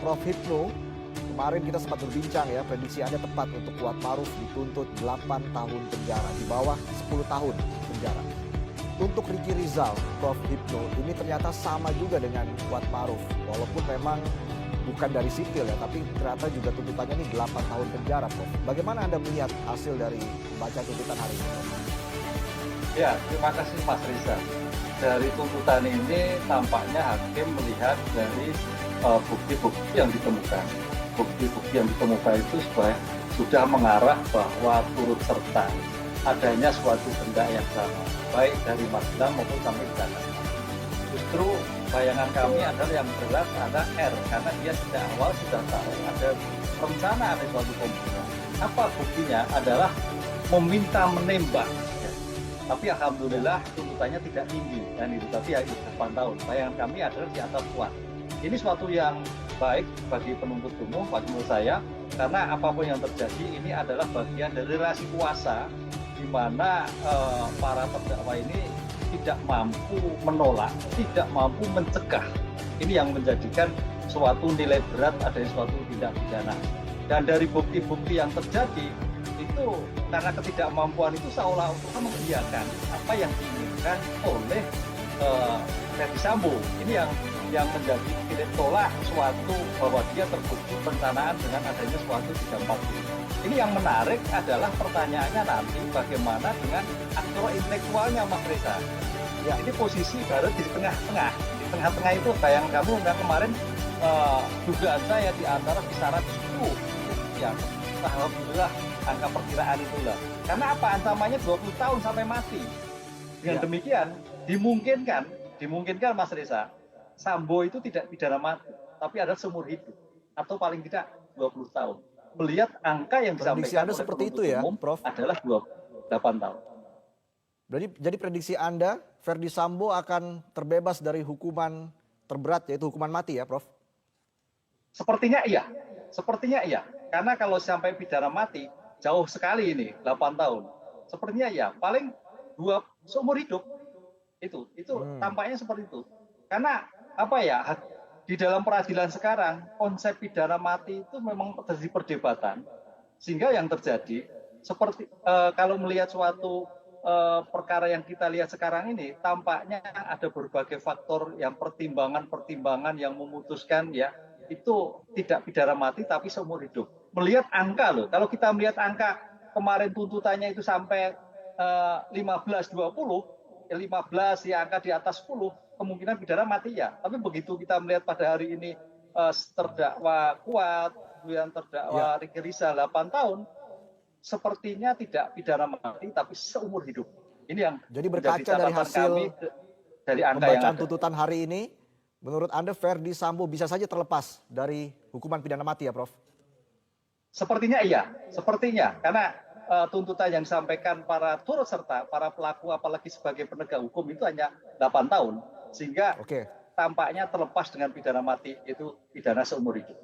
Prof. Hipnu, kemarin kita sempat berbincang ya, prediksi Anda tepat untuk Kuatmaruf dituntut 8 tahun penjara, di bawah 10 tahun penjara. Untuk Ricky Rizal, Prof. Hipnu, ini ternyata sama juga dengan Kuatmaruf, walaupun memang bukan dari sipil ya, tapi ternyata juga tuntutannya ini 8 tahun penjara, Prof. Bagaimana Anda melihat hasil dari membaca tuntutan hari ini, Prof? Ya, terima kasih Mas Riza. Dari tuntutan ini tampaknya hakim melihat dari bukti-bukti yang ditemukan. Bukti-bukti yang ditemukan itu sudah mengarah bahwa turut serta adanya suatu benda yang sama, baik dari Magelang maupun sampai ke Jakarta. Justru bayangan kami adalah yang berat ada R, karena dia sejak awal sudah tahu ada rencana ada suatu pembunuhan. Apa buktinya? Adalah meminta menembak. Tapi alhamdulillah tuntutannya tidak tinggi dan itu, tapi ya itu 8 tahun. Bayangan kami adalah di atas kuat. Ini suatu yang baik bagi penuntut umum, bagi menurut saya, karena apapun yang terjadi ini adalah bagian dari relasi kuasa di mana para terdakwa ini tidak mampu menolak, tidak mampu mencegah. Ini yang menjadikan suatu nilai berat adanya suatu tindak pidana. Dan dari bukti-bukti yang terjadi itu karena ketidakmampuan itu seolah-olah membiarkan apa yang diinginkan oleh Ferdy Sambo. Ini yang menjadi titik tolak suatu bahwa dia terbukti perencanaan dengan adanya suatu 340. Ini yang menarik adalah pertanyaannya nanti bagaimana dengan aktor intelektualnya, Mas Reza. Ya, ini posisi baru di tengah-tengah. Di tengah-tengah itu bayang kamu kemarin dugaan saya di antara kisaran 10 yang alhamdulillah angka perkiraan itulah. Karena apa? Ancamannya 20 tahun sampai mati. Dengan demikian dimungkinkan Mas Reza, Sambo itu tidak pidana mati, tapi adalah seumur hidup atau paling tidak 20 tahun. Melihat angka yang prediksi disampaikan Anda oleh seperti penuntut itu ya, umum Prof? adalah 28 tahun. Jadi prediksi Anda, Ferdy Sambo akan terbebas dari hukuman terberat, yaitu hukuman mati ya, Prof? Sepertinya iya. Karena kalau sampai pidana mati, jauh sekali ini, 8 tahun. Sepertinya iya, paling 2 seumur hidup. Itu tampaknya seperti itu. Karena apa ya, di dalam peradilan sekarang, konsep pidana mati itu memang terjadi perdebatan. Sehingga yang terjadi, seperti kalau melihat suatu perkara yang kita lihat sekarang ini, tampaknya ada berbagai faktor yang pertimbangan yang memutuskan ya, itu tidak pidana mati tapi seumur hidup. Melihat angka loh, kalau kita melihat angka kemarin tuntutannya itu sampai 15 ya, angka di atas 10, kemungkinan pidana mati ya. Tapi begitu kita melihat pada hari ini terdakwa Kuat, kemudian terdakwa Ricky Rizal 8 tahun, sepertinya tidak pidana mati tapi seumur hidup. Ini yang jadi berkaca dari hasil kami dari angka pembacaan tuntutan hari ini, menurut Anda Ferdy Sambo bisa saja terlepas dari hukuman pidana mati ya, Prof? Sepertinya iya, karena tuntutan yang disampaikan para turut serta, para pelaku apalagi sebagai penegak hukum itu hanya 8 tahun. Sehingga tampaknya terlepas dengan pidana mati, itu pidana seumur hidup.